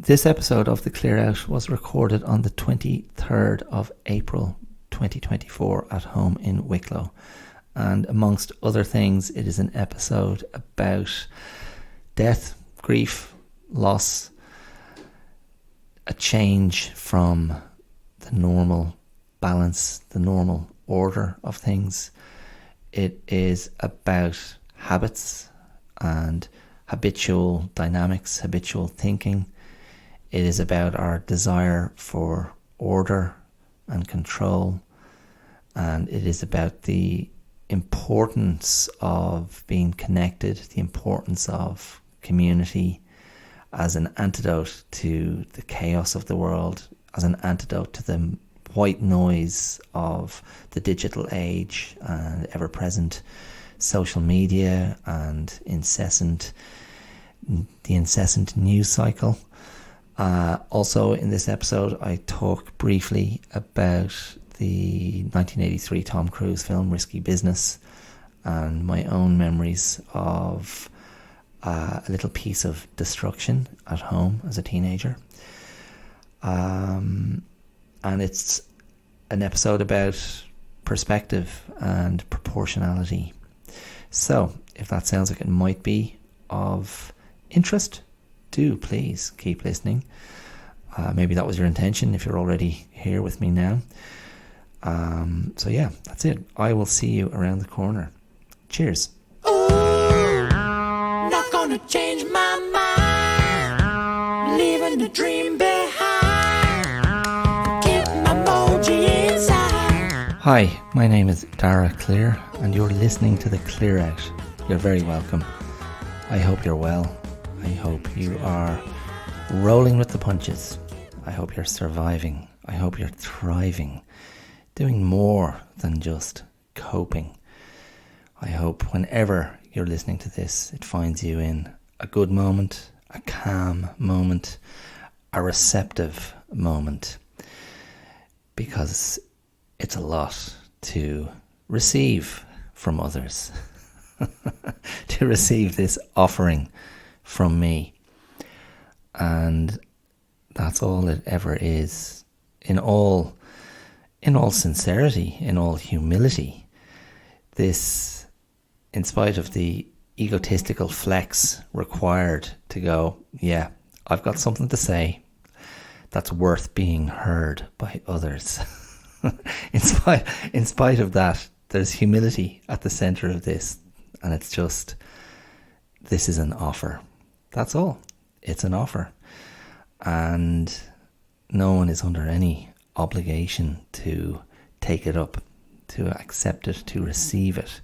This episode of The Clear Out was recorded on the 23rd of April 2024 at home in Wicklow. And amongst other things, it is an episode about death, grief, loss, a change from the normal balance, the normal order of things. It is about habits and habitual dynamics, habitual thinking. It is about our desire for order and control. And it is about the importance of being connected, the importance of community as an antidote to the chaos of the world, as an antidote to the white noise of the digital age and ever-present social media and the incessant news cycle. Also in this episode, I talk briefly about the 1983 Tom Cruise film Risky Business and my own memories of a little piece of destruction at home as a teenager. And it's an episode about perspective and proportionality. So, if that sounds like it might be of interest, do please keep listening. Maybe that was your intention if you're already here with me now. So yeah, that's it. I will see you around the corner. Cheers. Ooh, not gonna change my mind, leaving the dream behind, keep my emoji inside. Hi, my name is Dara Clear, and you're listening to The Clear Out. You're very welcome. I hope you're well. I hope you are rolling with the punches. I hope you're surviving. I hope you're thriving, doing more than just coping. I hope whenever you're listening to this, it finds you in a good moment, a calm moment, a receptive moment, because it's a lot to receive from others, to receive this offering from me. And that's all it ever is. In all sincerity, in all humility, this, in spite of the egotistical flex required to go, yeah, I've got something to say that's worth being heard by others. in spite of that, there's humility at the center of this, and it's just, this is an offer. That's all. It's an offer. And no one is under any obligation to take it up, to accept it, to receive it.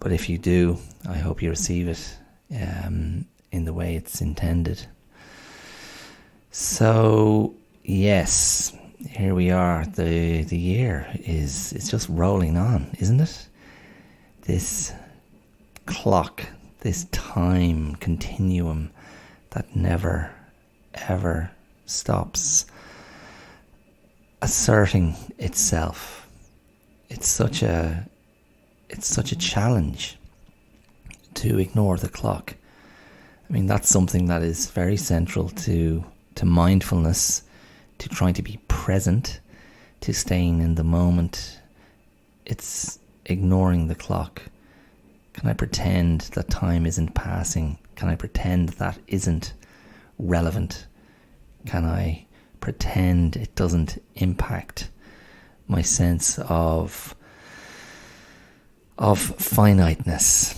But if you do, I hope you receive it in the way it's intended. So, yes, here we are. The year is just rolling on, isn't it? This clock, this time continuum that never, ever stops asserting itself. It's such a challenge to ignore the clock. I mean, that's something that is very central to mindfulness, to trying to be present, to staying in the moment. It's ignoring the clock. Can I pretend that time isn't passing? Can I pretend that isn't relevant? Can I pretend it doesn't impact my sense of finiteness,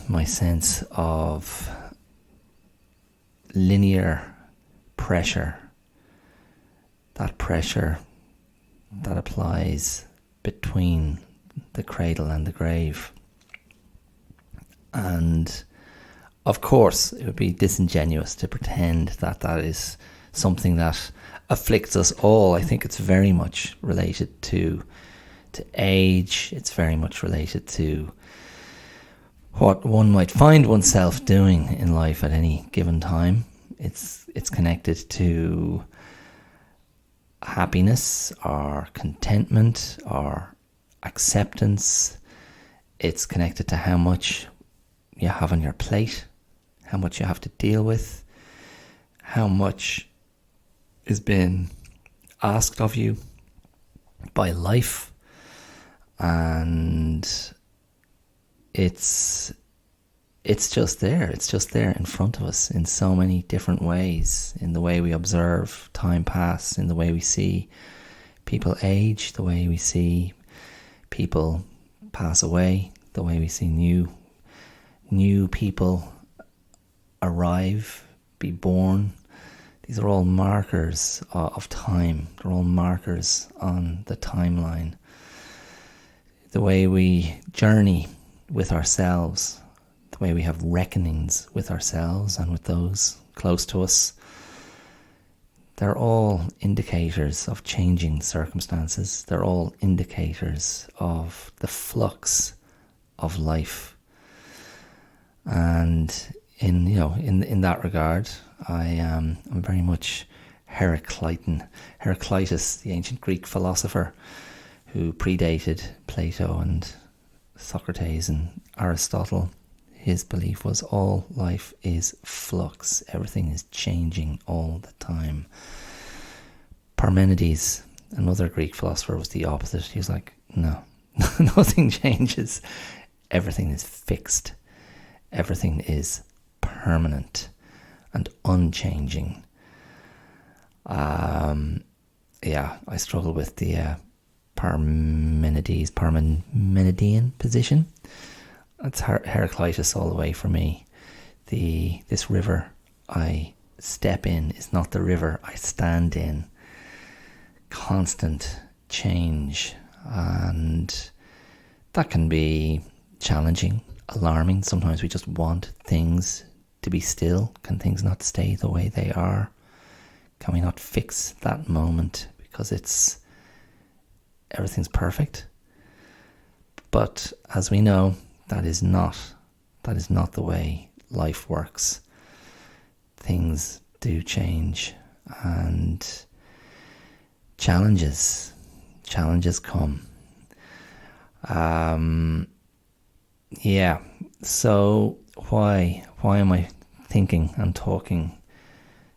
my sense of linear pressure, that pressure that applies between the cradle and the grave? And of course, it would be disingenuous to pretend that that is something that afflicts us all. I think it's very much related to age. It's very much related to what one might find oneself doing in life at any given time. It's connected to happiness or contentment or acceptance. It's connected to how much you have on your plate, how much you have to deal with, how much is being asked of you by life, and it's just there. It's just there in front of us in so many different ways, in the way we observe time pass, in the way we see people age, the way we see people pass away, the way we see new people arrive, be born. These are all markers of time. They're all markers on the timeline. The way we journey with ourselves, the way we have reckonings with ourselves and with those close to us, they're all indicators of changing circumstances. They're all indicators of the flux of life. And in that regard, I'm very much Heraclitus, the ancient Greek philosopher who predated Plato and Socrates and Aristotle. His belief was all life is flux. Everything is changing all the time. Parmenides, another Greek philosopher, was the opposite. He was like, no, nothing changes. Everything is fixed. Everything is permanent and unchanging. I struggle with the Parmenidean position. That's Heraclitus all the way for me. This river I step in is not the river I stand in. Constant change, and that can be challenging, alarming. Sometimes we just want things to be still. Can things not stay the way they are? Can we not fix that moment because everything's perfect? But as we know, that is not the way life works. Things do change, and challenges come. So why am I thinking and talking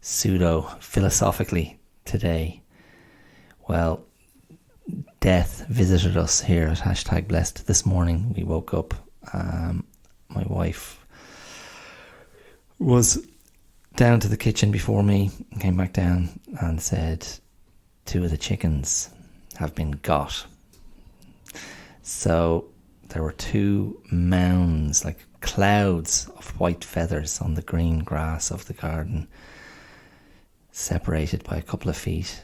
pseudo philosophically today? Well, death visited us here at #blessed this morning. We woke up. My wife was down to the kitchen before me, came back down and said 2 of the chickens have been got. So there were 2 mounds, like clouds of white feathers on the green grass of the garden, separated by a couple of feet,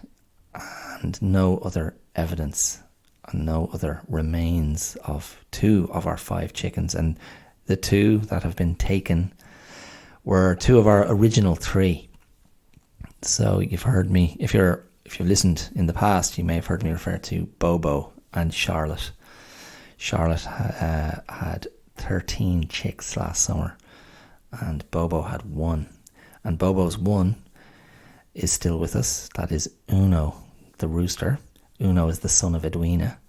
and no other evidence and no other remains of 2 of our 5 chickens. And the 2 that have been taken were 2 of our original 3. So you've heard me, if you've listened in the past, you may have heard me refer to Bobo and Charlotte. Charlotte had 13 chicks last summer, and Bobo had 1. And Bobo's 1 is still with us. That is Uno, the rooster. Uno is the son of Edwina.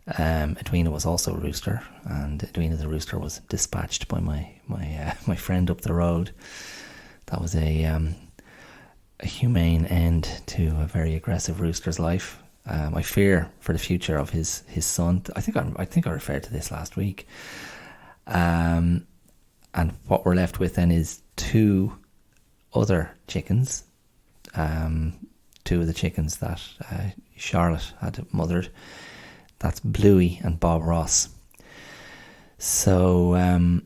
Edwina was also a rooster, and Edwina the rooster was dispatched by my friend up the road. That was a humane end to a very aggressive rooster's life. I fear for the future of his son. I think I referred to this last week. And what we're left with then is 2 other chickens. 2 of the chickens that Charlotte had mothered. That's Bluey and Bob Ross. So, I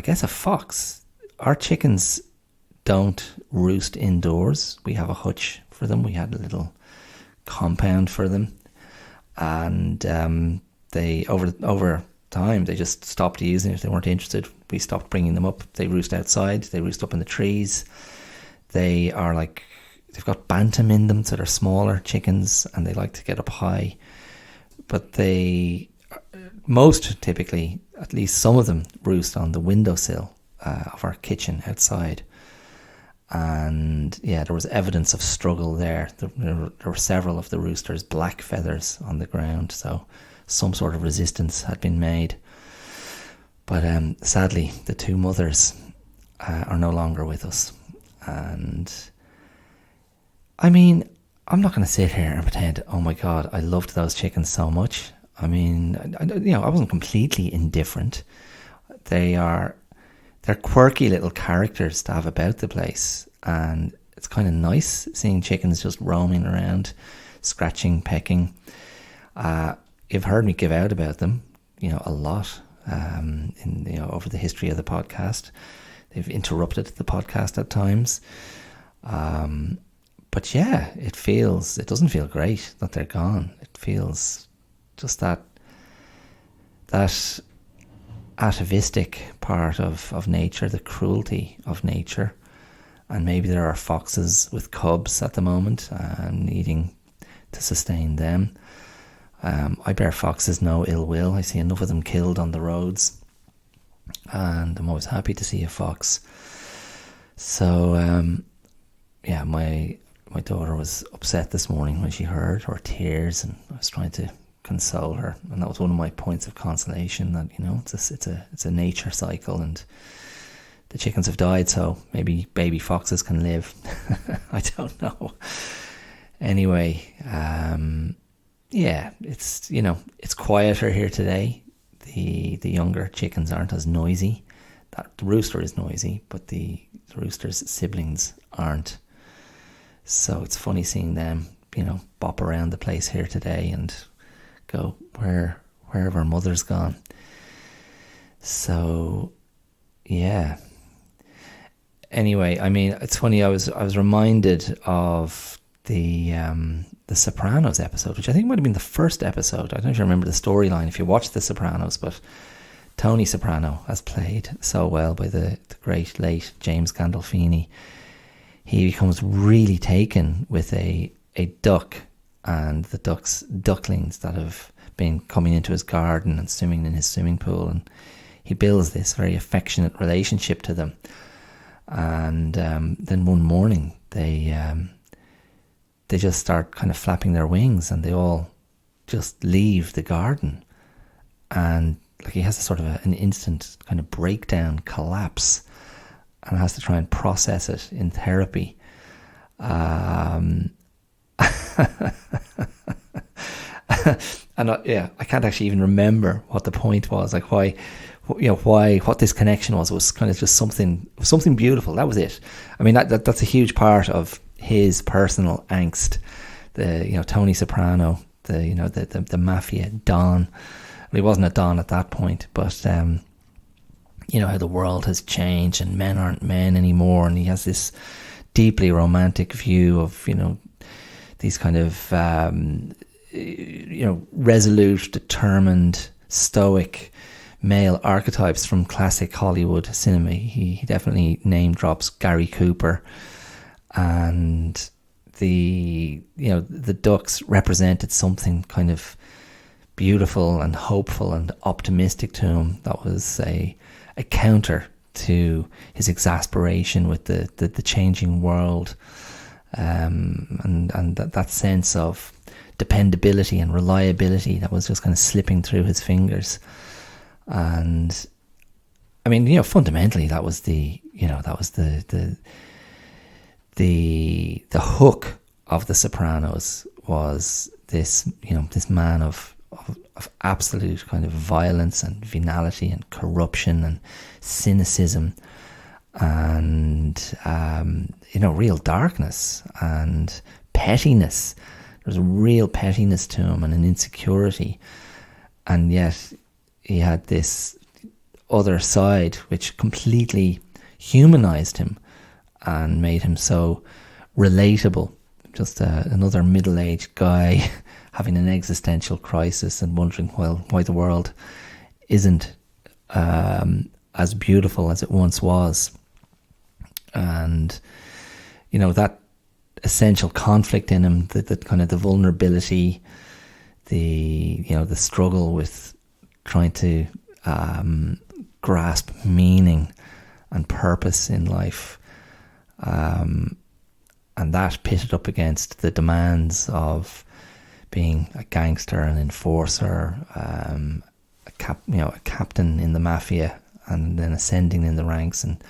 guess a fox. Our chickens don't roost indoors. We have a hutch for them. We had a little compound for them, and they over time they just stopped using it. They weren't interested. We stopped bringing them up. They roost outside. They roost up in the trees. They've got bantam in them, so they're smaller chickens, and they like to get up high. But most typically, at least some of them, roost on the windowsill of our kitchen outside. And there was evidence of struggle there. There were several of the roosters' black feathers on the ground, so some sort of resistance had been made. But sadly, the 2 mothers are no longer with us. And I mean, I'm not going to sit here and pretend, oh my God, I loved those chickens so much. I mean, I wasn't completely indifferent. They're quirky little characters to have about the place, and it's kind of nice seeing chickens just roaming around, scratching, pecking. You've heard me give out about them, a lot, over the history of the podcast. They've interrupted the podcast at times. But yeah, it doesn't feel great that they're gone. It feels just that atavistic part of nature, the cruelty of nature. And maybe there are foxes with cubs at the moment, needing to sustain them. I bear foxes no ill will. I see enough of them killed on the roads, and I'm always happy to see a fox. So my daughter was upset this morning when she heard her tears, and I was trying to console her, and that was one of my points of consolation, that it's a nature cycle, and the chickens have died, so maybe baby foxes can live. I don't know. Anyway, it's quieter here today. The younger chickens aren't as noisy. The rooster is noisy, but the rooster's siblings aren't. So it's funny seeing them, bop around the place here today and go, where have our mother's gone? So, yeah. Anyway, I mean, it's funny. I was reminded of the Sopranos episode, which I think might have been the first episode. I don't know if you remember the storyline if you watched the Sopranos, but Tony Soprano, as played so well by the great late James Gandolfini, he becomes really taken with a duck and the ducklings that have been coming into his garden and swimming in his swimming pool, and he builds this very affectionate relationship to them. And then one morning they just start kind of flapping their wings, and they all just leave the garden, and like he has a sort of an instant kind of breakdown, collapse, and has to try and process it in therapy. And I can't actually even remember what the point was, like what this connection was. It was kind of just something beautiful. That was it. I mean, that's a huge part of his personal angst. Tony Soprano, the mafia don. Well, he wasn't a don at that point, but how the world has changed and men aren't men anymore, and he has this deeply romantic view of these kind of resolute, determined, stoic male archetypes from classic Hollywood cinema. He definitely name drops Gary Cooper, and the ducks represented something kind of beautiful and hopeful and optimistic to him. That was a counter to his exasperation with the changing world, and that sense of dependability and reliability that was just kind of slipping through his fingers. And I mean, fundamentally, that was the hook of The Sopranos, was this man of absolute kind of violence and venality and corruption and cynicism and real darkness and pettiness. There was a real pettiness to him and an insecurity, and yet he had this other side which completely humanized him and made him so relatable. Just another middle-aged guy having an existential crisis and wondering why the world isn't as beautiful as it once was. And that essential conflict in him, the kind of the vulnerability, the struggle with trying to grasp meaning and purpose in life, and that pitted up against the demands of being a gangster, an enforcer, a captain in the mafia, and then ascending in the ranks. And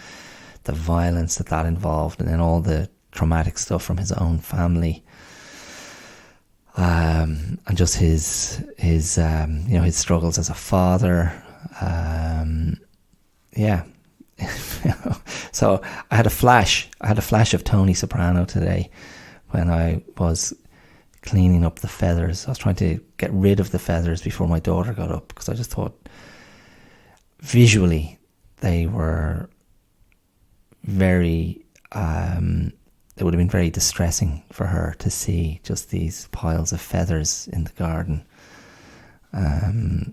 the violence that involved, and then all the traumatic stuff from his own family, and just his struggles as a father. So I had a flash of Tony Soprano today when I was cleaning up the feathers. I was trying to get rid of the feathers before my daughter got up, because I just thought visually they were very it would have been very distressing for her to see just these piles of feathers in the garden, and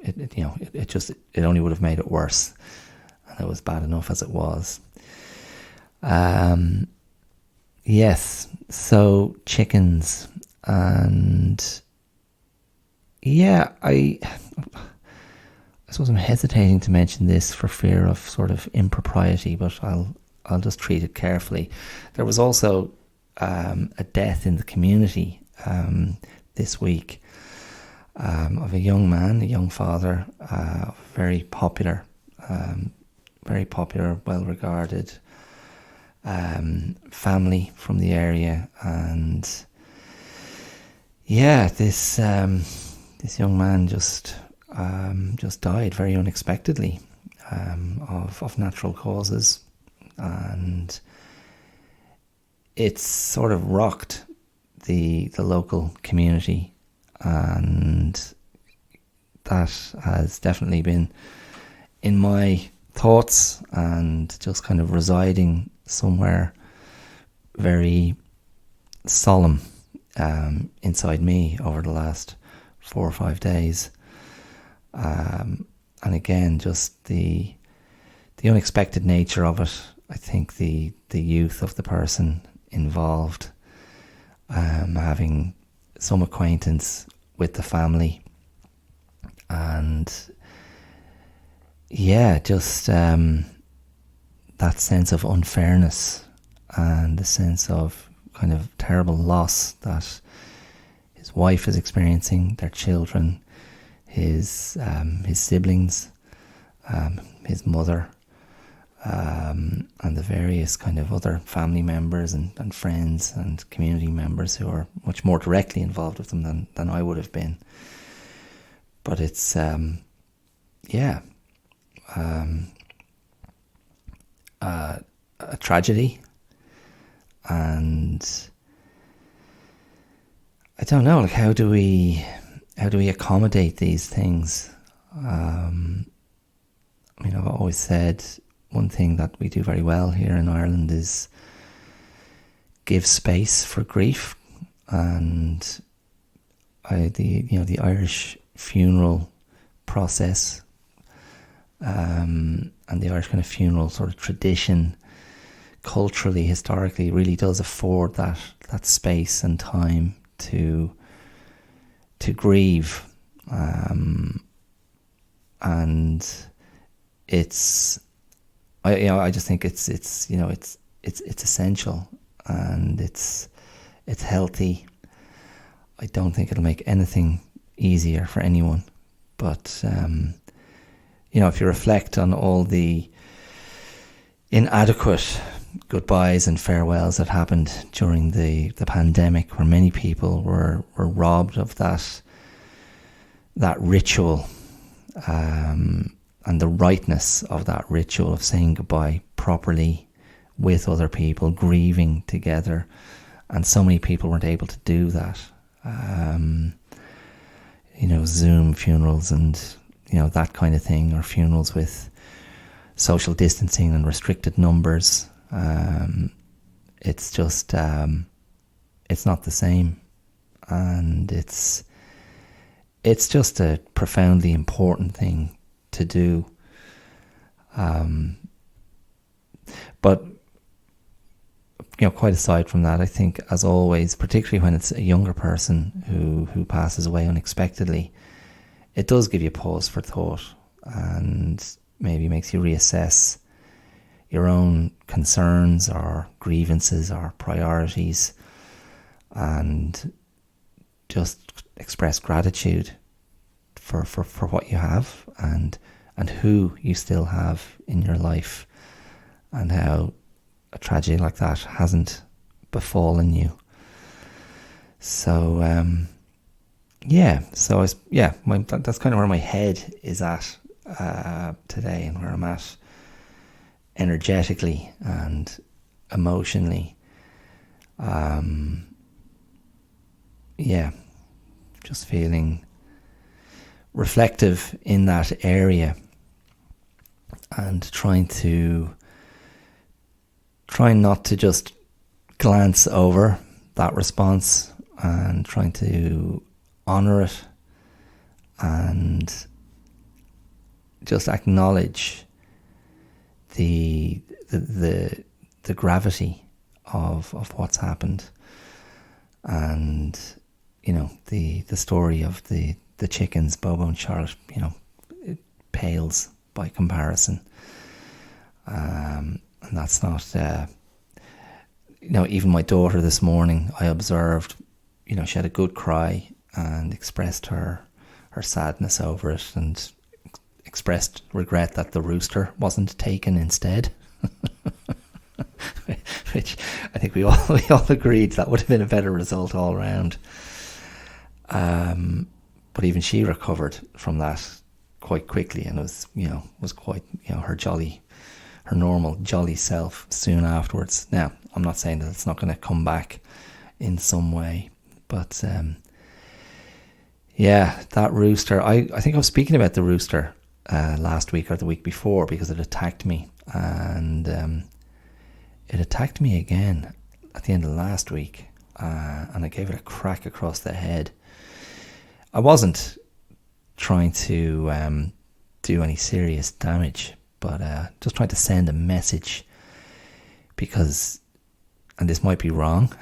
it only would have made it worse, and it was bad enough as it was. Yes, so chickens, and I suppose I'm hesitating to mention this for fear of sort of impropriety, but I'll just treat it carefully. There was also a death in the community this week of a young man, a young father, very popular, well-regarded family from the area, and this young man just died very unexpectedly of natural causes, and it's sort of rocked the local community, and that has definitely been in my thoughts and just kind of residing somewhere very solemn inside me over the last 4 or 5 days. And again, just the unexpected nature of it. I think the youth of the person involved, having some acquaintance with the family, and just that sense of unfairness and the sense of kind of terrible loss that his wife is experiencing, their children, his siblings, his mother, and the various kind of other family members and friends and community members who are much more directly involved with them than I would have been. But it's a tragedy, and I don't know, like, how do we accommodate these things? I've always said one thing that we do very well here in Ireland is give space for grief, and the Irish funeral process, and the Irish kind of funeral sort of tradition, culturally, historically, really does afford that space and time to grieve, and it's I just think it's essential, and it's healthy. I don't think it'll make anything easier for anyone, but if you reflect on all the inadequate goodbyes and farewells that happened during the pandemic, where many people were robbed of that ritual, and the rightness of that ritual of saying goodbye properly with other people, grieving together, and so many people weren't able to do that. Zoom funerals and that kind of thing, or funerals with social distancing and restricted numbers. It's just it's not the same, and it's just a profoundly important thing to do. But quite aside from that, I think, as always, particularly when it's a younger person who passes away unexpectedly, it does give you pause for thought, and maybe makes you reassess your own concerns or grievances or priorities, and just express gratitude for what you have, and and who you still have in your life, and how a tragedy like that hasn't befallen you. So that's kind of where my head is at today, and where I'm at energetically and emotionally. Just feeling reflective in that area, and trying not to just glance over that response, and trying to honor it, and just acknowledge the gravity of what's happened, and the story of the chickens, Bobo and Charlotte, it pales by comparison. And that's not, even my daughter this morning, I observed, she had a good cry and expressed her sadness over it, and expressed regret that the rooster wasn't taken instead. Which I think we all agreed that would have been a better result all round. But even she recovered from that quite quickly, and was quite her normal jolly self soon afterwards. Now, I'm not saying that it's not going to come back in some way, but that rooster. I think I was speaking about the rooster last week or the week before, because it attacked me, and it attacked me again at the end of last week, and I gave it a crack across the head. I wasn't trying to do any serious damage, but just trying to send a message, because, and this might be wrong,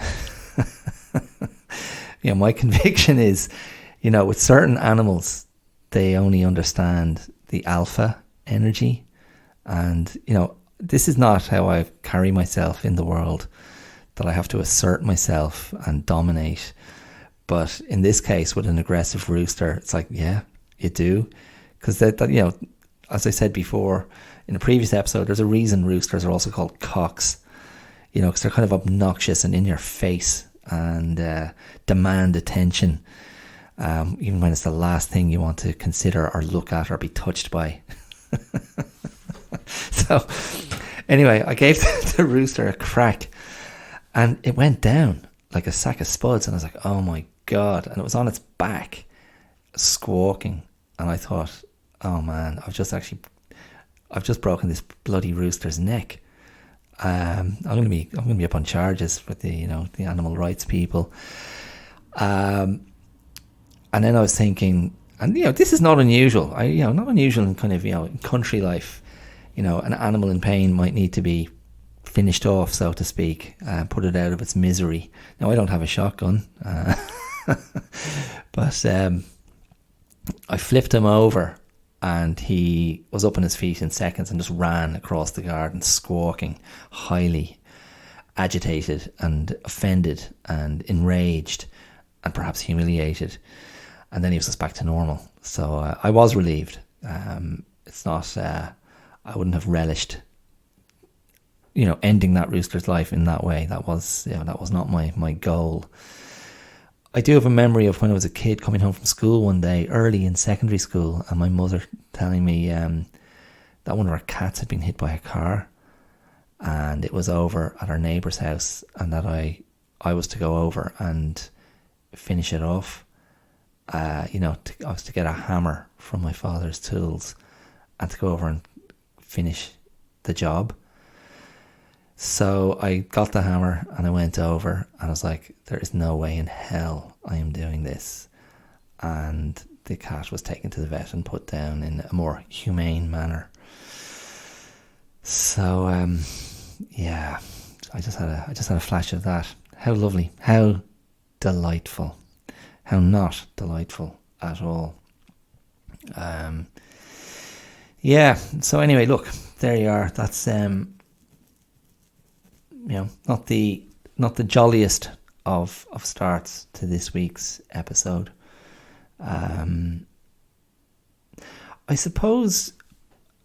my conviction is, with certain animals, they only understand the alpha energy, and this is not how I carry myself in the world, that I have to assert myself and dominate. But in this case, with an aggressive rooster, it's like, yeah, you do. Because as I said before in a previous episode, there's a reason roosters are also called cocks, because they're kind of obnoxious and in your face, and demand attention, even when it's the last thing you want to consider or look at or be touched by. So anyway, I gave the rooster a crack, and it went down like a sack of spuds, and I was like, oh my God. And it was on its back, squawking, and I thought, oh man, I've just broken this bloody rooster's neck. I'm going to be up on charges with the animal rights people. And then I was thinking, and this is not unusual. Not unusual in kind of in country life. An animal in pain might need to be finished off, so to speak, put it out of its misery. Now, I don't have a shotgun, but I flipped him over, and he was up on his feet in seconds and just ran across the garden, squawking, highly agitated and offended and enraged and perhaps humiliated. And then he was just back to normal. So I was relieved. It's not... I wouldn't have relished, ending that rooster's life in that way. That was not my goal. I do have a memory of when I was a kid coming home from school one day, early in secondary school, and my mother telling me that one of our cats had been hit by a car, and it was over at our neighbour's house, and that I was to go over and finish it off. I was to get a hammer from my father's tools and to go over and finish the job. So I got the hammer and I went over, and I was like, there is no way in hell I am doing this. And the cat was taken to the vet and put down in a more humane manner. So I just had a flash of that. How lovely, how delightful, how not delightful at all. So anyway, look, there you are. That's not the jolliest of starts to this week's episode. I suppose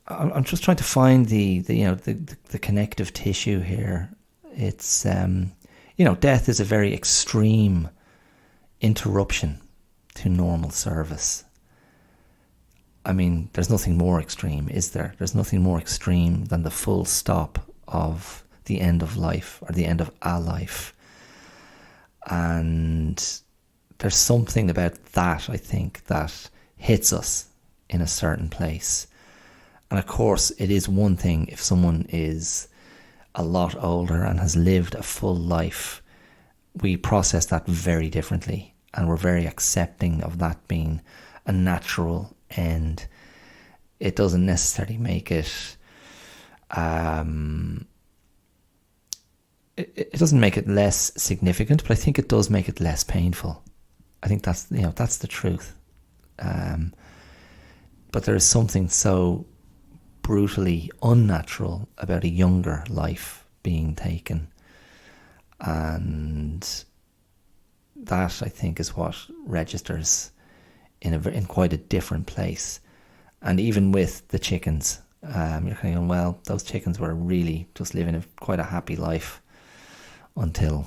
I'm just trying to find the connective tissue here. It's death is a very extreme interruption to normal service. I mean, there's nothing more extreme, is there? There's nothing more extreme than the full stop of the end of life, or the end of a life. And there's something about that, I think, that hits us in a certain place. And of course, it is one thing if someone is a lot older and has lived a full life. We process that very differently, and we're very accepting of that being a natural end. It doesn't necessarily make it it doesn't make it less significant, but I think it does make it less painful. I think that's the truth. But there is something so brutally unnatural about a younger life being taken, and that, I think, is what registers in quite a different place. And even with the chickens, you're thinking, well, those chickens were really just living quite a happy life until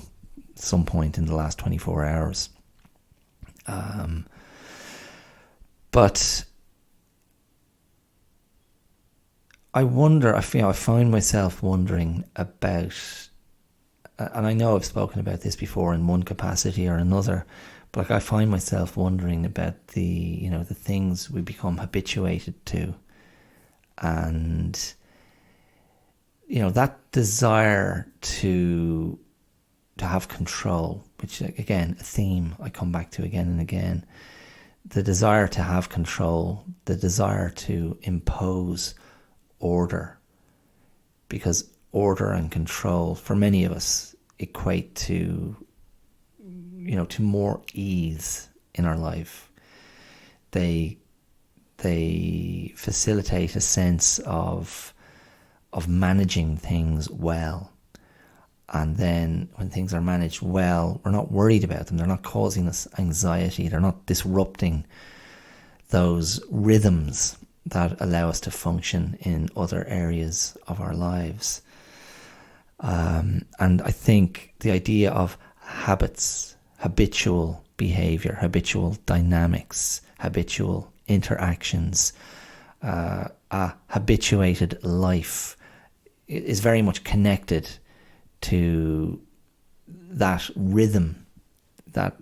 some point in the last 24 hours. But I wonder, I find myself wondering about, and I know I've spoken about this before in one capacity or another, but I find myself wondering about the things we become habituated to, and that desire to have control, which, again, a theme I come back to again and again. The desire to have control, the desire to impose order, because order and control for many of us equate to more ease in our life. They facilitate a sense of managing things well. And then when things are managed well, we're not worried about them. They're not causing us anxiety. They're not disrupting those rhythms that allow us to function in other areas of our lives. And I think the idea of habits, habitual behaviour, habitual dynamics, habitual interactions, a habituated life is very much connected to that rhythm that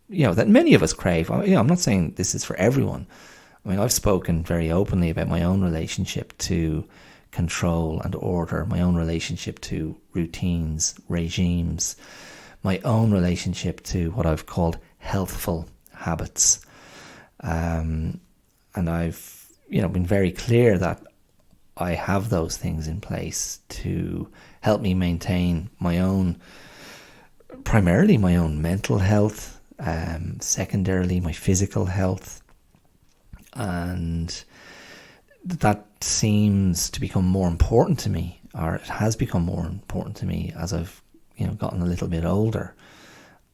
many of us crave. I'm not saying this is for everyone. I mean, I've spoken very openly about my own relationship to control and order, my own relationship to routines, regimes, my own relationship to what I've called healthful habits. And I've been very clear that I have those things in place to help me maintain primarily my own mental health, secondarily my physical health. And that seems to become more important to me, or it has become more important to me as I've gotten a little bit older.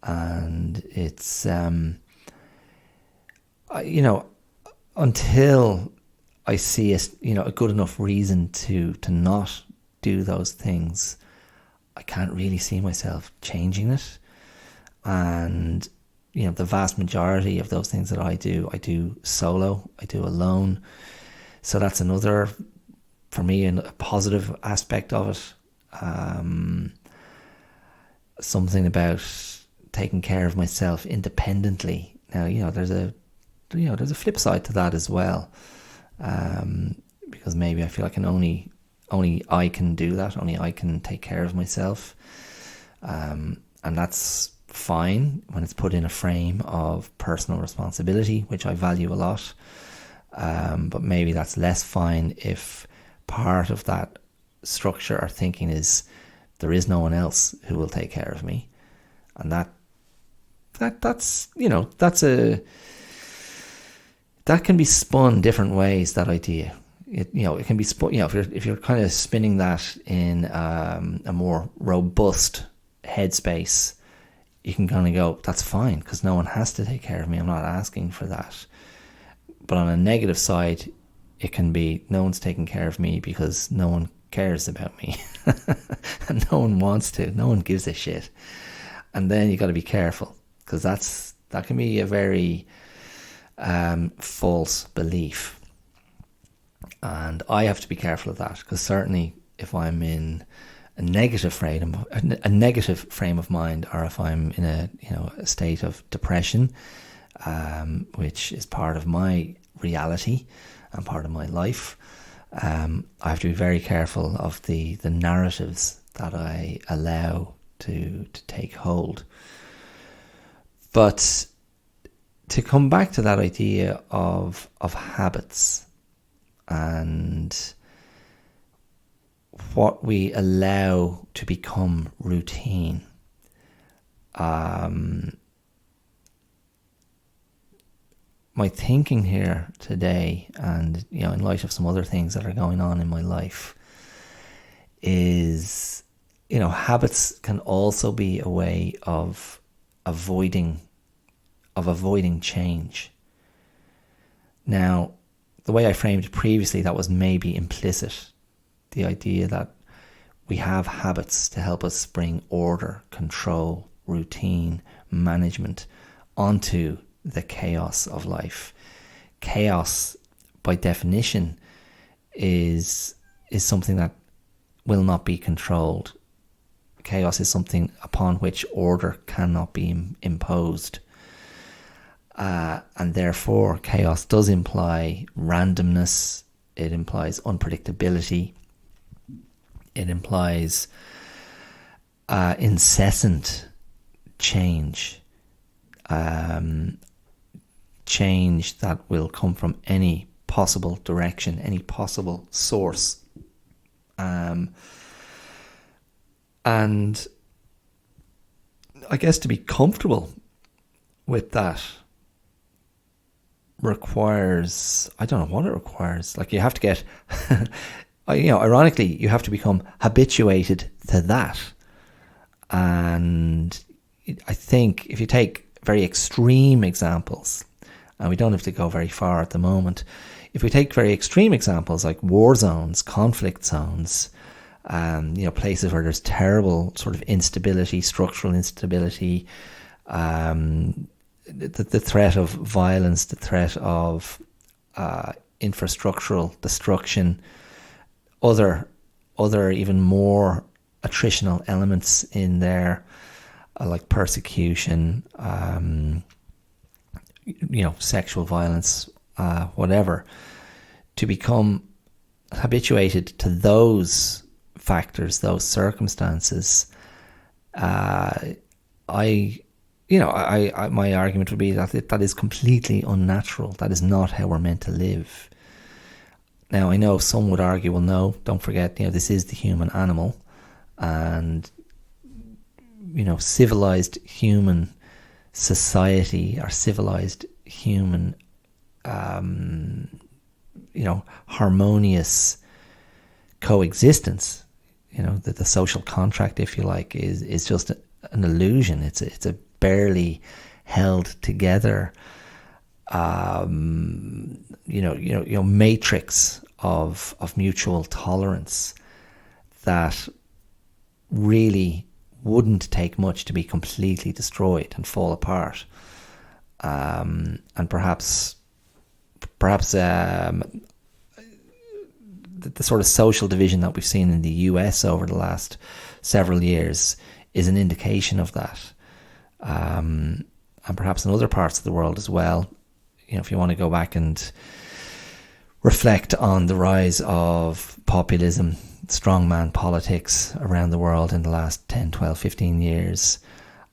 And it's until I see a good enough reason to not do those things, I can't really see myself changing it. And the vast majority of those things that I do solo, I do alone. So that's another, for me, a positive aspect of it. Something about taking care of myself independently. Now, there's a flip side to that as well. Because maybe I feel like only I can do that. Only I can take care of myself. And that's fine when it's put in a frame of personal responsibility, which I value a lot. But maybe that's less fine if part of that structure or thinking is there is no one else who will take care of me. And that can be spun different ways, that idea. It can be spun, if you're kind of spinning that in a more robust headspace, you can kind of go, that's fine, because no one has to take care of me. I'm not asking for that. But on a negative side, it can be no one's taking care of me because no one cares about me. And no one wants to. No one gives a shit. And then you got to be careful, because that can be a very false belief. And I have to be careful of that, because certainly if I'm in a negative frame of mind, or if I'm in a state of depression, which is part of my reality and part of my life, I have to be very careful of the narratives that I allow to take hold. But to come back to that idea of habits and what we allow to become routine, my thinking here today, and in light of some other things that are going on in my life, is habits can also be a way of avoiding change. Now, the way I framed it previously, that was maybe implicit. The idea that we have habits to help us bring order, control, routine, management onto the chaos of life. Chaos, by definition, is something that will not be controlled. Chaos is something upon which order cannot be imposed. And therefore, chaos does imply randomness. It implies unpredictability. It implies incessant change. Change that will come from any possible direction, any possible source. And I guess to be comfortable with that requires, I don't know what it requires. Like, you have to get, ironically, you have to become habituated to that. And I think if you take very extreme examples, and we don't have to go very far at the moment, if we take very extreme examples like war zones, conflict zones, places where there's terrible sort of instability, structural instability, the threat of violence, the threat of infrastructural destruction, other even more attritional elements in there, like persecution, sexual violence, whatever. To become habituated to those factors, those circumstances, my argument would be that is completely unnatural. That is not how we're meant to live. Now, I know some would argue, well, no, don't forget, this is the human animal, and civilized human society, or civilized human harmonious coexistence, the social contract, if you like, is just an illusion. It's a barely held together matrix of mutual tolerance that really wouldn't take much to be completely destroyed and fall apart. And perhaps the sort of social division that we've seen in the US over the last several years is an indication of that. And perhaps in other parts of the world as well. If you want to go back and reflect on the rise of populism, strongman politics around the world in the last 10, 12, 15 years,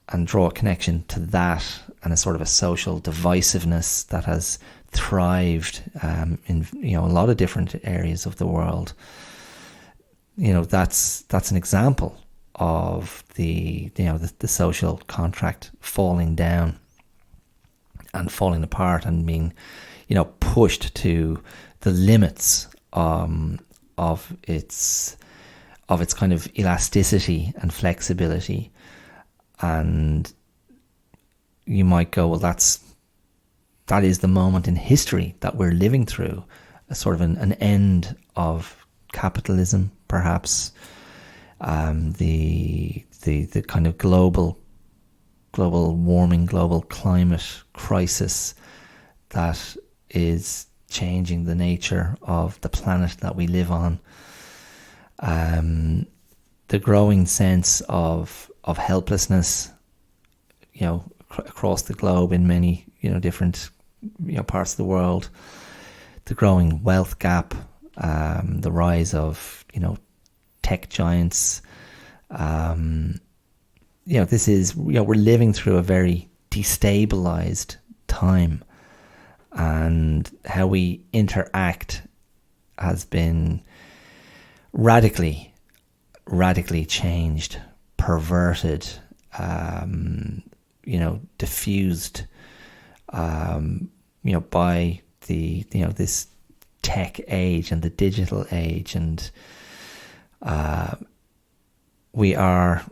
and draw a connection to that and a sort of a social divisiveness that has thrived in a lot of different areas of the world. That's an example of the social contract falling down and falling apart and being pushed to the limits of its kind of elasticity and flexibility. And you might go, well, that is the moment in history that we're living through. sort of an end of capitalism, perhaps. The kind of global warming, global climate crisis that is changing the nature of the planet that we live on. The growing sense of helplessness, across the globe in many, different, parts of the world. The growing wealth gap, the rise of, tech giants. This is, we're living through a very destabilized time, and how we interact has been radically changed, perverted, diffused, by the, this tech age and the digital age, and we are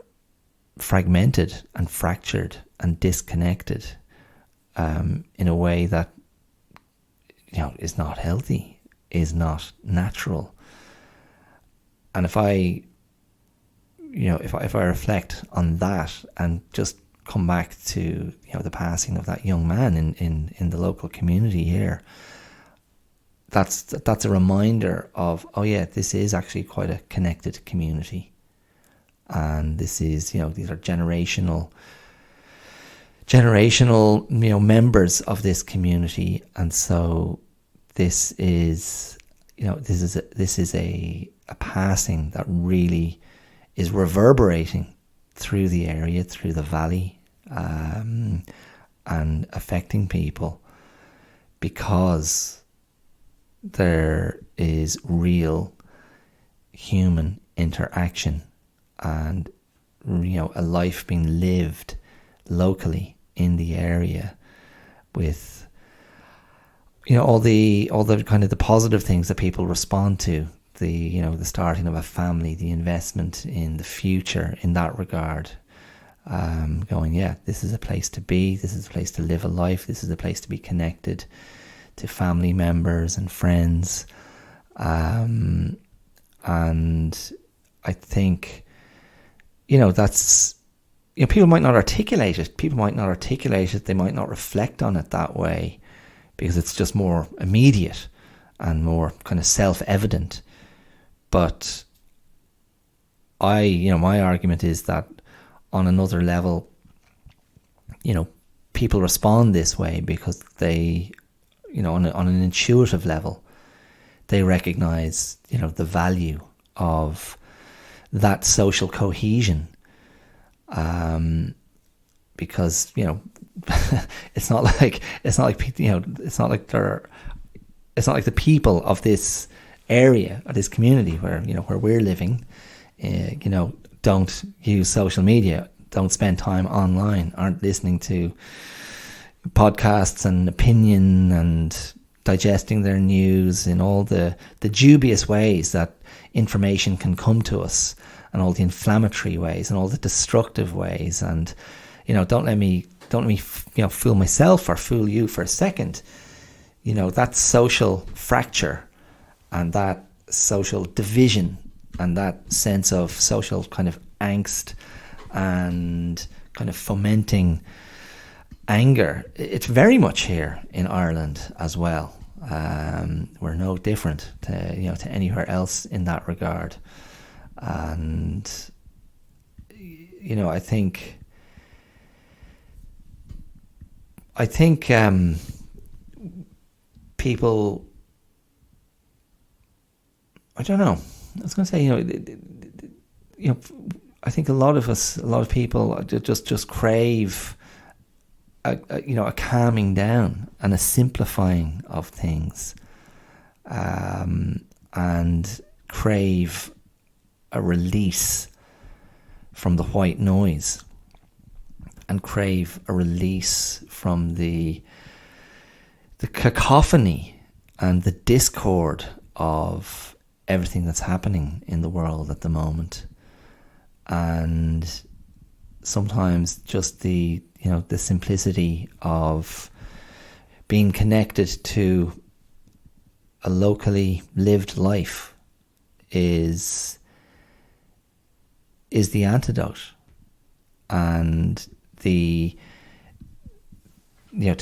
fragmented and fractured and disconnected in a way that is not healthy, is not natural. And if I reflect on that and just come back to the passing of that young man in the local community here, that's a reminder of, this is actually quite a connected community, and this is, these are generational members of this community. And so this is a passing that really is reverberating through the area, through the valley, and affecting people, because there is real human interaction and a life being lived locally in the area, with all the kind of the positive things that people respond to, the starting of a family, the investment in the future in that regard, going, this is a place to be, this is a place to live a life, this is a place to be connected to family members and friends, and I think that's, people might not articulate it, they might not reflect on it that way, because it's just more immediate and more kind of self-evident. But my argument is that on another level, people respond this way because they, on an intuitive level, they recognize, the value of that social cohesion. Because, it's not like the people of this area or this community where we're living, don't use social media, don't spend time online, aren't listening to podcasts and opinion and digesting their news in all the dubious ways that information can come to us, and all the inflammatory ways and all the destructive ways. And don't let me fool myself or fool you for a second. That social fracture and that social division and that sense of social kind of angst and kind of fomenting anger, it's very much here in Ireland as well. We're no different to anywhere else in that regard. And I think people, I don't know, I was going to say, I think a lot of people just crave a calming down and a simplifying of things, and crave a release from the white noise, and crave a release from the cacophony and the discord of everything that's happening in the world at the moment. And sometimes just the simplicity of being connected to a locally lived life is the antidote. And to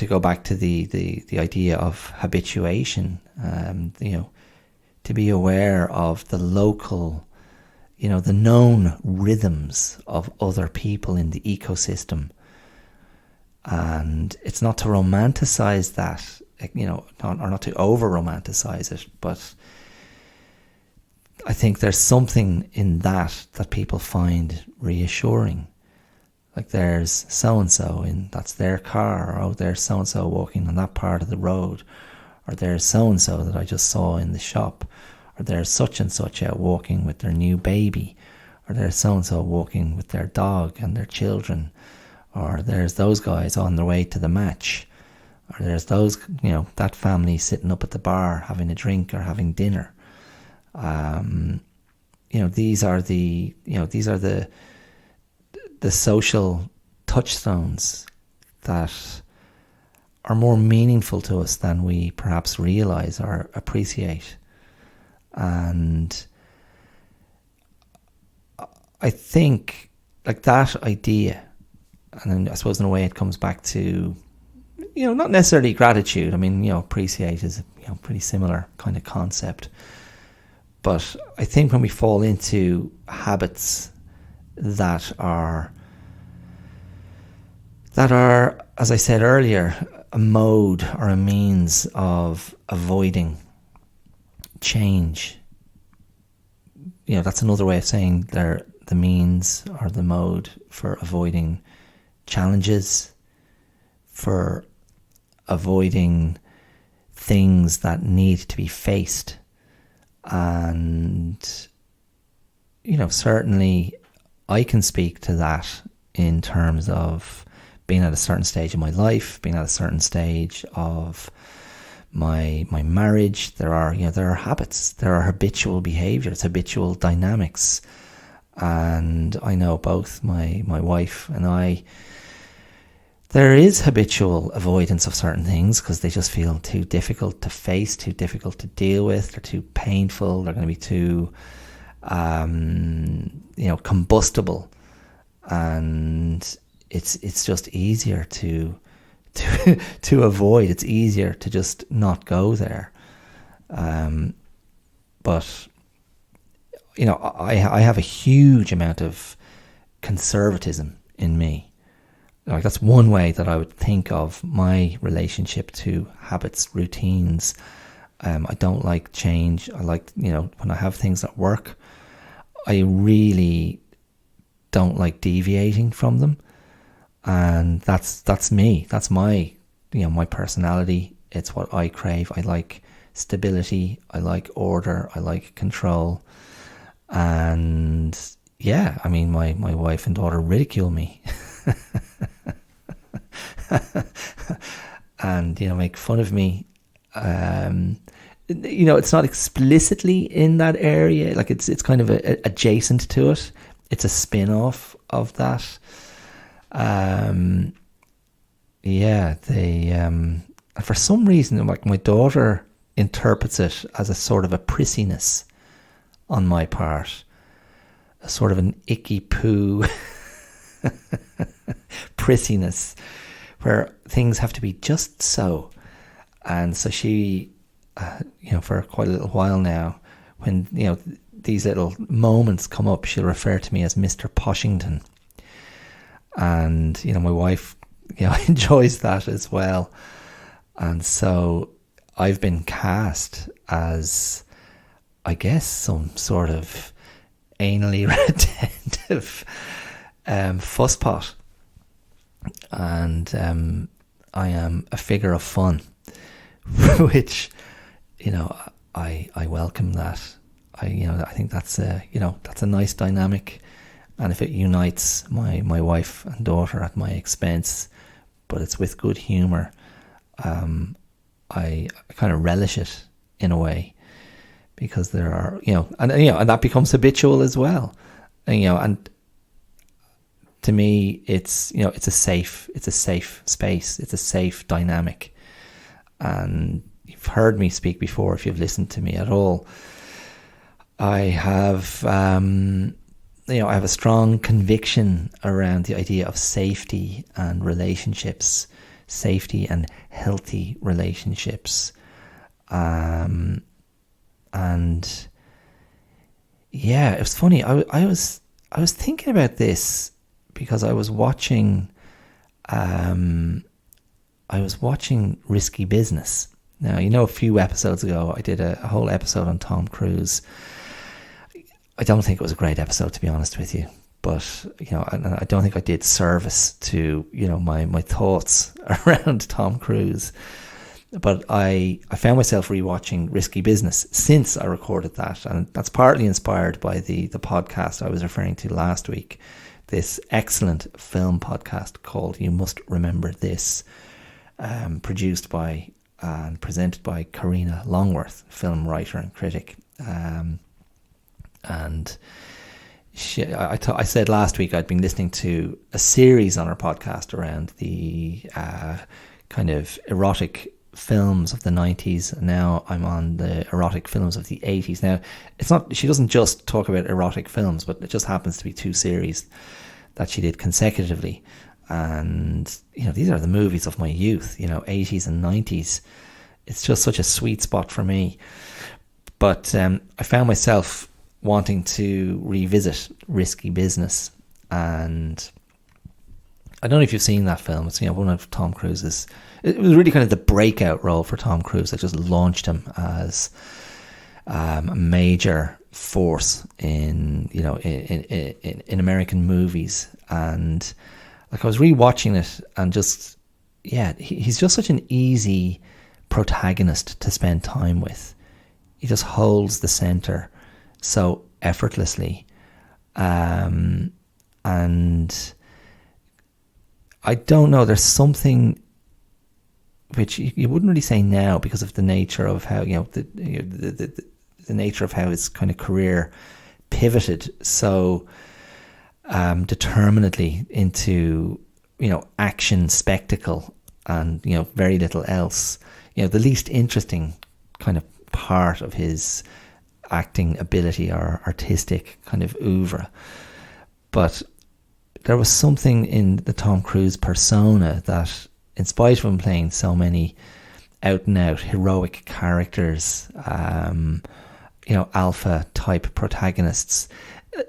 go back to the idea of habituation, to be aware of the local, the known rhythms of other people in the ecosystem. And it's not to romanticize that, or not to over romanticize it, but I think there's something in that people find reassuring. Like, there's so-and-so that's their car, or there's so-and-so walking on that part of the road, or there's so-and-so that I just saw in the shop, or there's such and such out walking with their new baby, or there's so-and-so walking with their dog and their children, or there's those guys on their way to the match, or there's those, that family sitting up at the bar having a drink or having dinner. These are the social touchstones that are more meaningful to us than we perhaps realize or appreciate. And I think, like, that idea, and then I suppose in a way it comes back to, not necessarily gratitude. I mean, appreciate is a pretty similar kind of concept. But I think when we fall into habits that are, as I said earlier, a mode or a means of avoiding change, that's another way of saying they're the means or the mode for avoiding challenges, for avoiding things that need to be faced. And, certainly I can speak to that in terms of being at a certain stage of my life, being at a certain stage of my marriage. There are habits, there are habitual behaviours, habitual dynamics. And I know both my wife and I, there is habitual avoidance of certain things because they just feel too difficult to face, too difficult to deal with, they're too painful, they're going to be too combustible, and it's just easier to avoid. It's easier to just not go there. But I have a huge amount of conservatism in me. Like, that's one way that I would think of my relationship to habits, routines. I don't like change. I like, when I have things that work, I really don't like deviating from them. And that's me. That's my, my personality. It's what I crave. I like stability. I like order. I like control. And yeah, I mean, my wife and daughter ridicule me. And make fun of me. It's not explicitly in that area, like it's kind of adjacent to it. It's a spin-off of that. For some reason, like, my daughter interprets it as a sort of a prissiness on my part, a sort of an icky poo prissiness, where things have to be just so. And so she, for quite a little while now, when these little moments come up, she'll refer to me as Mr. Poshington. And my wife enjoys that as well. And so I've been cast as, I guess, some sort of anally retentive fusspot. And I am a figure of fun, which, I welcome that. I think that's a nice dynamic. And if it unites my wife and daughter at my expense, but it's with good humour, I kind of relish it in a way, because there are, and that becomes habitual as well. And to me, it's a safe space. It's a safe dynamic. And you've heard me speak before, if you've listened to me at all, I have, I have a strong conviction around the idea of safety and relationships, safety and healthy relationships. And yeah, it was funny. I was thinking about this because I was watching Risky Business. Now, a few episodes ago, I did a whole episode on Tom Cruise. I don't think it was a great episode, to be honest with you. But, I don't think I did service to, my thoughts around Tom Cruise. But I found myself rewatching Risky Business since I recorded that. And that's partly inspired by the podcast I was referring to last week. This excellent film podcast called You Must Remember This, produced by and presented by Karina Longworth, film writer and critic. And I said last week I'd been listening to a series on our podcast around the kind of erotic films of the 90s, and now I'm on the erotic films of the 80s. Now, it's not, she doesn't just talk about erotic films, but it just happens to be two series that she did consecutively. And, these are the movies of my youth, 80s and 90s. It's just such a sweet spot for me. But I found myself wanting to revisit Risky Business, and I don't know if you've seen that film. It's one of Tom Cruise's. It was really kind of the breakout role for Tom Cruise that just launched him as a major force in in American movies. And like, I was rewatching it, and just he's just such an easy protagonist to spend time with. He just holds the center so effortlessly, and I don't know, there's something which you wouldn't really say now because of the nature of how the nature of how his kind of career pivoted so determinedly into action, spectacle, and very little else. The least interesting kind of part of his acting ability or artistic kind of oeuvre. But there was something in the Tom Cruise persona that, in spite of him playing so many out and out heroic characters, alpha type protagonists,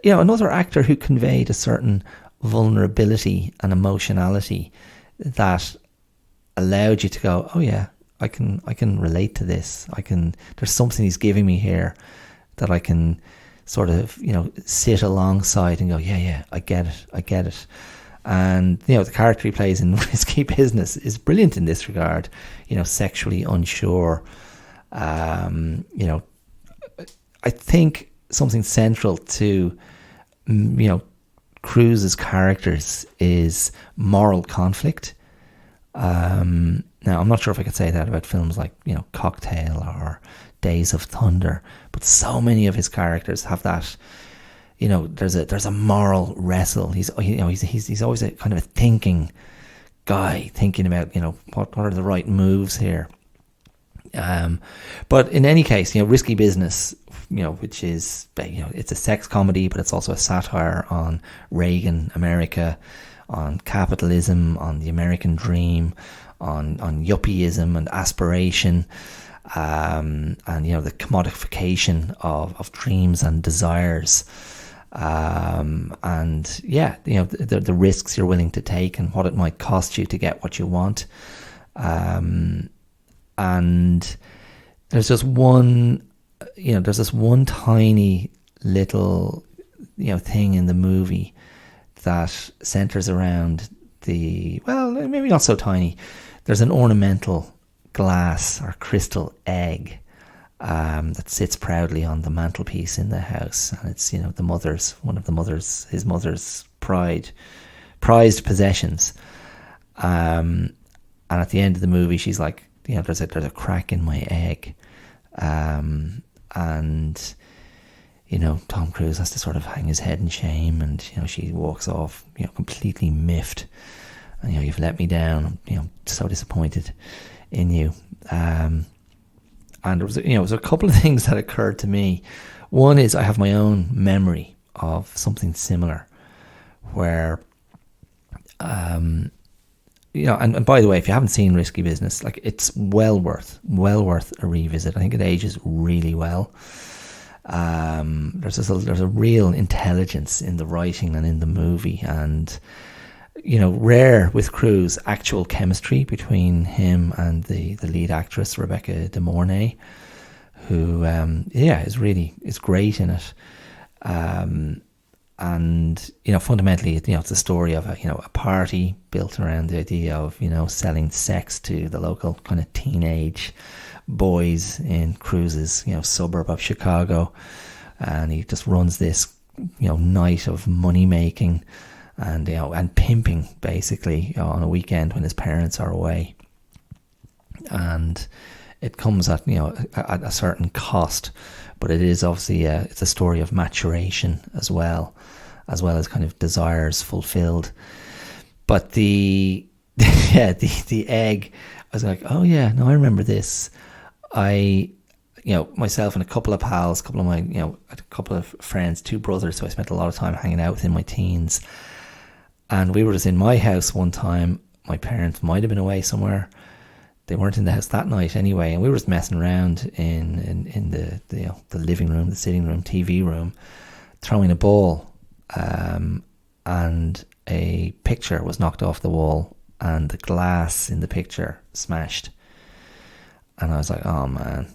another actor who conveyed a certain vulnerability and emotionality that allowed you to go, oh yeah, I can relate to this. There's something he's giving me here that I can sort of, sit alongside and go, yeah, I get it. And, the character he plays in Risky Business is brilliant in this regard, sexually unsure. I think something central to, Cruise's characters is moral conflict. Now, I'm not sure if I could say that about films like, Cocktail or Days of Thunder, but so many of his characters have that, there's a moral wrestle. He's always a kind of a thinking guy, thinking about, what are the right moves here. But in any case, Risky Business, which is, it's a sex comedy, but it's also a satire on Reagan America, on capitalism, on the American dream, on yuppieism and aspiration, and the commodification of dreams and desires, and the risks you're willing to take and what it might cost you to get what you want. And there's just one, there's this one tiny little, thing in the movie that centers around maybe not so tiny. There's an ornamental glass or crystal egg that sits proudly on the mantelpiece in the house, and it's his mother's prized possessions. And at the end of the movie, she's like, there's a crack in my egg, and Tom Cruise has to sort of hang his head in shame, and she walks off completely miffed, and you've let me down, I'm so disappointed in you. And there was a couple of things that occurred to me. One is I have my own memory of something similar where, and by the way, if you haven't seen Risky Business, like, it's well worth a revisit. I think it ages really well. There's a real intelligence in the writing and in the movie, and rare with Cruise actual chemistry between him and the lead actress Rebecca De Mornay, who is great in it. And fundamentally, it's a story of a party built around the idea of selling sex to the local kind of teenage boys in Cruise's suburb of Chicago, and he just runs this night of money making and pimping basically on a weekend when his parents are away, and it comes at at a certain cost, but it is obviously it's a story of maturation as well as kind of desires fulfilled. But the egg, I was like, oh yeah, no, I remember this. Myself and a couple of pals, a couple of friends, two brothers, so I spent a lot of time hanging out with in my teens. And we were just in my house one time. My parents might have been away somewhere. They weren't in the house that night anyway, and we were just messing around in the living room, the sitting room, TV room, throwing a ball, and a picture was knocked off the wall, and the glass in the picture smashed. And I was like, oh man,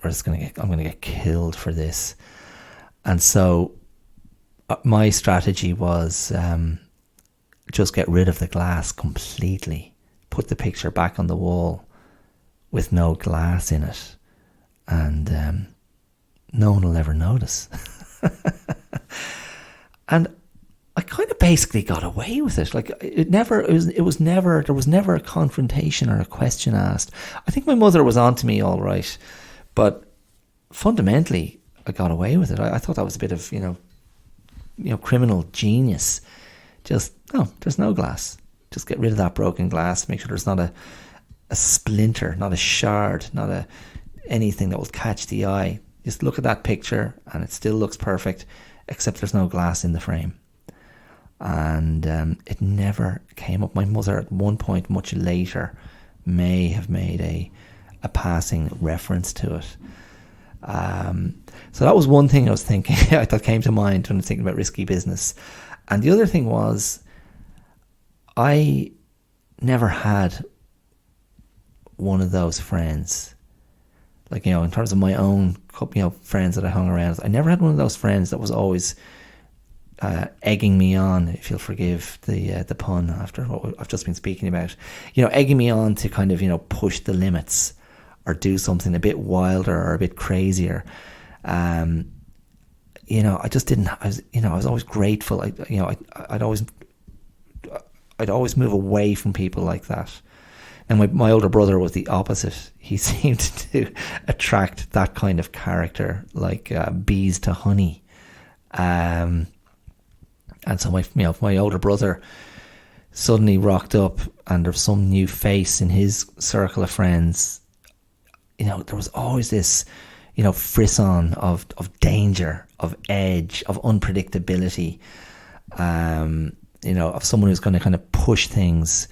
I'm gonna get killed for this. And so my strategy was just get rid of the glass completely, put the picture back on the wall with no glass in it, and no one will ever notice. And I kind of basically got away with it. Like, there was never a confrontation or a question asked. I think my mother was on to me all right, but fundamentally I got away with it. I thought that was a bit of criminal genius. Just, no, there's no glass. Just get rid of that broken glass. Make sure there's not a splinter, not a shard, not anything that will catch the eye. Just look at that picture and it still looks perfect, except there's no glass in the frame. And it never came up. My mother at one point much later may have made a passing reference to it. So that was one thing I was thinking that came to mind when I was thinking about Risky Business. And the other thing was, I never had one of those friends. Like, in terms of my own friends that I hung around with, I never had one of those friends that was always egging me on, if you'll forgive the pun after what I've just been speaking about. Egging me on to kind of, push the limits or do something a bit wilder or a bit crazier. I just didn't. I was always grateful. I'd always move away from people like that. And my older brother was the opposite. He seemed to attract that kind of character, like bees to honey. And so my older brother suddenly rocked up, and there's some new face in his circle of friends. There was always this, frisson of danger, of edge, of unpredictability. Of someone who's going to kind of push things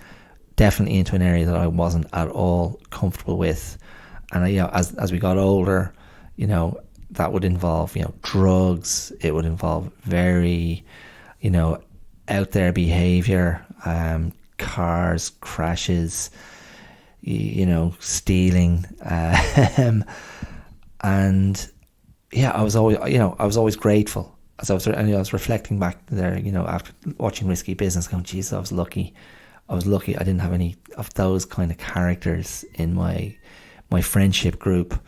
definitely into an area that I wasn't at all comfortable with. And as we got older, that would involve drugs. It would involve very out there behaviour, cars, crashes, stealing, and I was always grateful. As I was reflecting back there, after watching Risky Business, going, geez, I was lucky. I didn't have any of those kind of characters in my friendship group,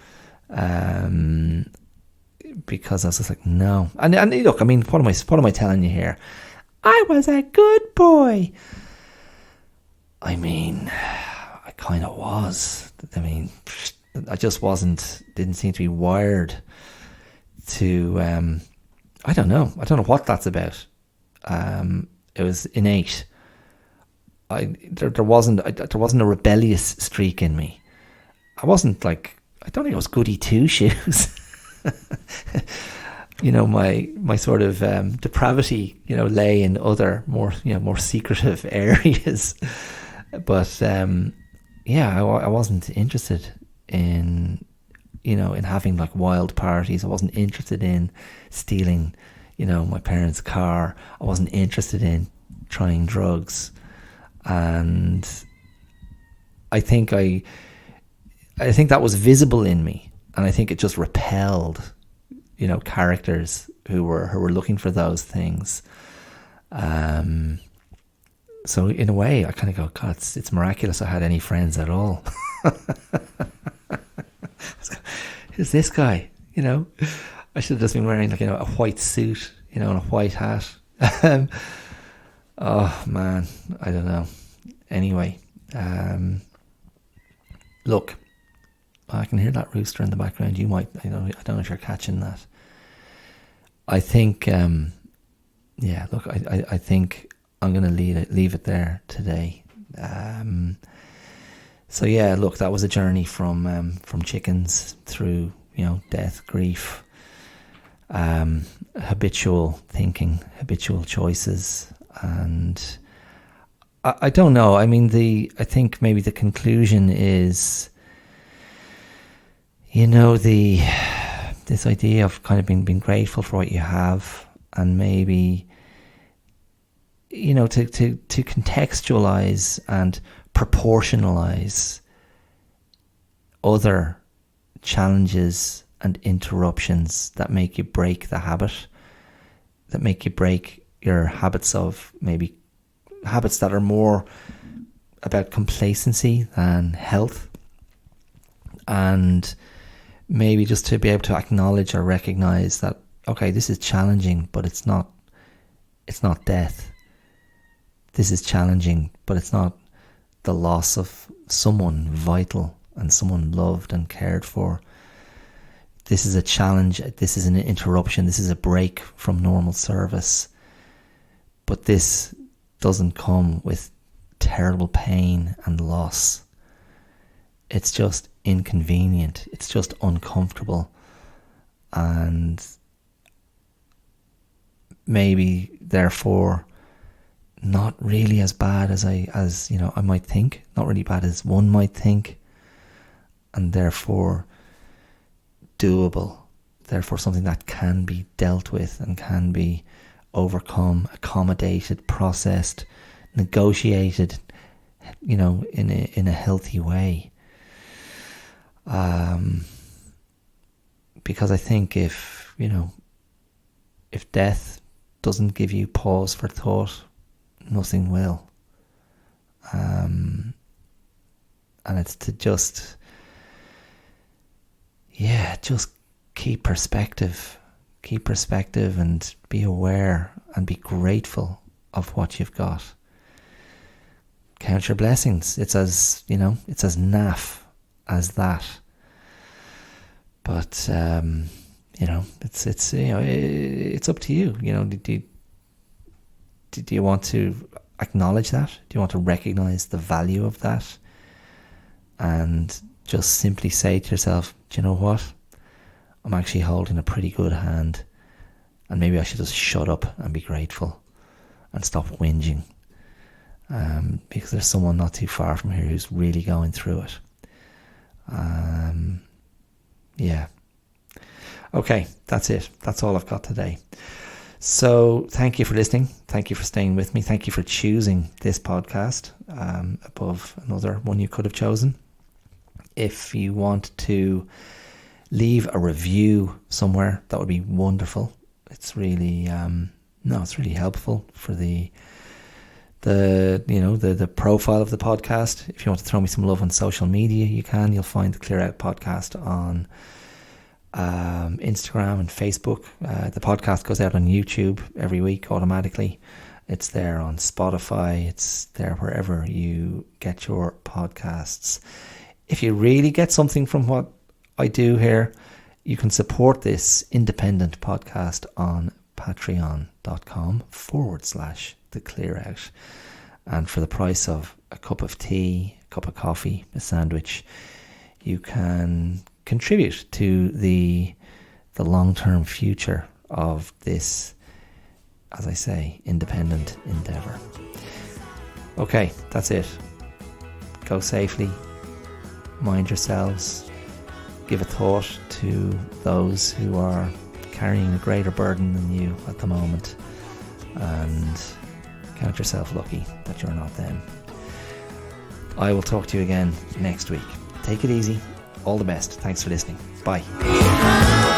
because I was just like, no. And look, I mean, what am I telling you here? I was a good boy. I mean, I kind of was. I mean, I just didn't seem to be wired to, I don't know what that's about. It was innate. There wasn't a rebellious streak in me. I wasn't like I don't think it was goody two shoes. My sort of depravity, lay in other more secretive areas. But I wasn't interested in in having like wild parties. I wasn't interested in stealing my parents' car. I wasn't interested in trying drugs. And I think that was visible in me, and I think it just repelled characters who were looking for those things. So in a way, I kind of go, God, it's miraculous I had any friends at all. Who's this guy? I should have just been wearing like a white suit, and a white hat. Oh man, I don't know. Anyway, look, I can hear that rooster in the background. You might, I don't know if you're catching that. I think, look, I think I'm going to leave it there today. So yeah, look, that was a journey from chickens through, death, grief, habitual thinking, habitual choices, and I don't know. I mean, I think maybe the conclusion is, this idea of kind of being grateful for what you have, and maybe, to contextualize and proportionalize other challenges and interruptions that make you break the habit, that make you break your habits of maybe habits that are more about complacency than health. And maybe just to be able to acknowledge or recognize that, okay, this is challenging, but it's not death. This is challenging, but it's not the loss of someone vital and someone loved and cared for. This is a challenge. This is an interruption. This is a break from normal service. But this doesn't come with terrible pain and loss. It's just inconvenient. It's just uncomfortable. And maybe therefore not really as bad as I might think, not really bad as one might think, and therefore doable, therefore something that can be dealt with and can be overcome, accommodated, processed, negotiated, in a healthy way. Because I think if death doesn't give you pause for thought, nothing will. And it's to just keep perspective and be aware and be grateful of what you've got. Count your blessings. It's as naff as that. But it's up to you. Do you want to acknowledge that? Do you want to recognize the value of that? And just simply say to yourself, do you know what? I'm actually holding a pretty good hand, and maybe I should just shut up and be grateful and stop whinging. Because there's someone not too far from here who's really going through it. Yeah. Okay, that's it. That's all I've got today. So thank you for listening. Thank you for staying with me. Thank you for choosing this podcast above another one you could have chosen. If you want to leave a review somewhere, that would be wonderful. It's really it's really helpful for the profile of the podcast. If you want to throw me some love on social media, you can. You'll find the Clear Out podcast on Instagram and Facebook. The podcast goes out on YouTube every week automatically. It's there on Spotify. It's there wherever you get your podcasts. If you really get something from what I do here, you can support this independent podcast on patreon.com/The Clear Out. And for the price of a cup of tea, a cup of coffee, a sandwich, you can contribute to the long-term future of this, as I say, independent endeavour. Okay, that's it. Go safely, mind yourselves, give a thought to those who are carrying a greater burden than you at the moment, and count yourself lucky that you're not them. I will talk to you again next week. Take it easy. All the best. Thanks for listening. Bye.